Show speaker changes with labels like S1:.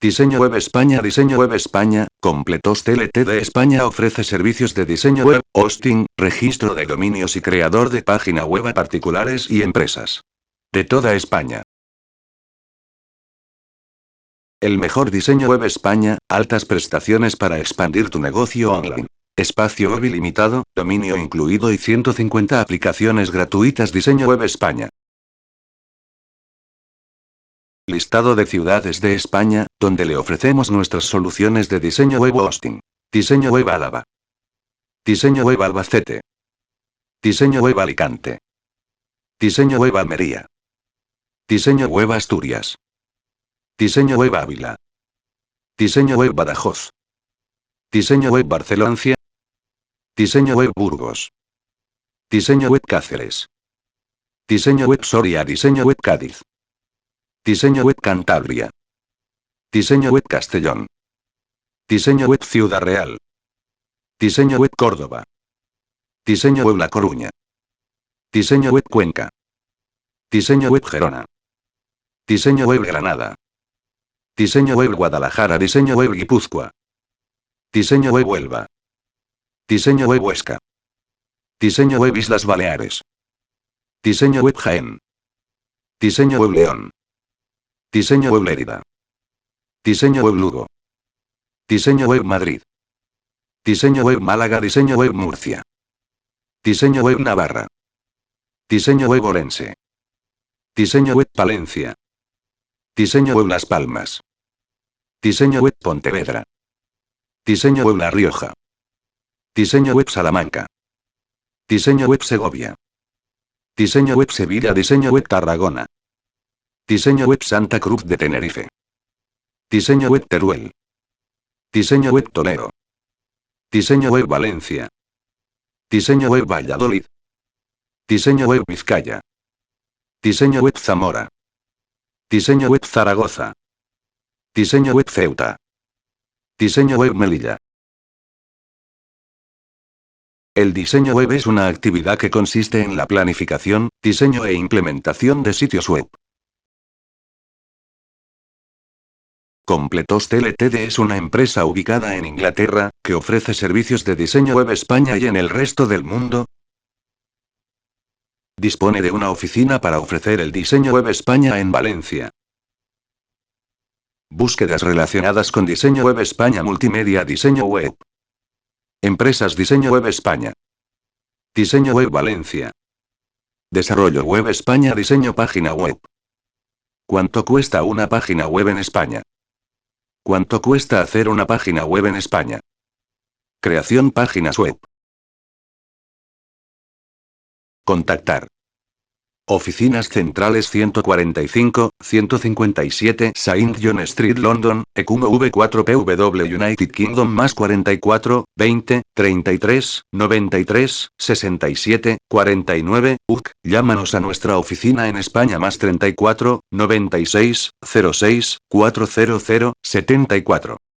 S1: Diseño Web España. Diseño Web España, Completos Ltd. España ofrece servicios de diseño web, hosting, registro de dominios y creador de página web a particulares y empresas de toda España. El mejor diseño web España, altas prestaciones para expandir tu negocio online. Espacio web ilimitado, dominio incluido y 150 aplicaciones gratuitas. Diseño Web España. Listado de ciudades de España, donde le ofrecemos nuestras soluciones de diseño web hosting. Diseño Web Álava. Diseño Web Albacete. Diseño Web Alicante. Diseño Web Almería. Diseño Web Asturias. Diseño Web Ávila. Diseño Web Badajoz. Diseño Web Barcelona. Diseño Web Burgos. Diseño Web Cáceres. Diseño Web Soria. Diseño Web Cádiz. Diseño Web Cantabria. Diseño Web Castellón. Diseño Web Ciudad Real. Diseño Web Córdoba. Diseño Web La Coruña. Diseño Web Cuenca. Diseño Web Gerona. Diseño Web Granada. Diseño Web Guadalajara. Diseño Web Guipúzcoa. Diseño Web Huelva. Diseño Web Huesca. Diseño Web Islas Baleares. Diseño Web Jaén. Diseño Web León. Diseño Web Lérida. Diseño Web Lugo. Diseño Web Madrid. Diseño Web Málaga. Diseño Web Murcia. Diseño Web Navarra. Diseño Web Orense. Diseño Web Palencia. Diseño Web Las Palmas. Diseño Web Pontevedra. Diseño Web La Rioja. Diseño Web Salamanca. Diseño Web Segovia. Diseño Web Sevilla. Diseño Web Tarragona. Diseño Web Santa Cruz de Tenerife. Diseño Web Teruel. Diseño Web Toledo. Diseño Web Valencia. Diseño Web Valladolid. Diseño Web Vizcaya. Diseño Web Zamora. Diseño Web Zaragoza. Diseño Web Ceuta. Diseño Web Melilla. El diseño web es una actividad que consiste en la planificación, diseño e implementación de sitios web. Completos Ltd. Es una empresa ubicada en Inglaterra, que ofrece servicios de diseño web España y en el resto del mundo. Dispone de una oficina para ofrecer el diseño web España en Valencia. Búsquedas relacionadas con diseño web España. Multimedia. Diseño web. Empresas. Diseño web España. Diseño web Valencia. Desarrollo web España. Diseño página web. ¿Cuánto cuesta una página web en España? ¿Cuánto cuesta hacer una página web en España? Creación páginas web. Contactar. Oficinas centrales 145, 157 Saint John Street, London, EQMV 4PW, United Kingdom, más 44, 20, 33, 93, 67, 49, UK. Llámanos a nuestra oficina en España, más 34, 96, 06, 400, 74.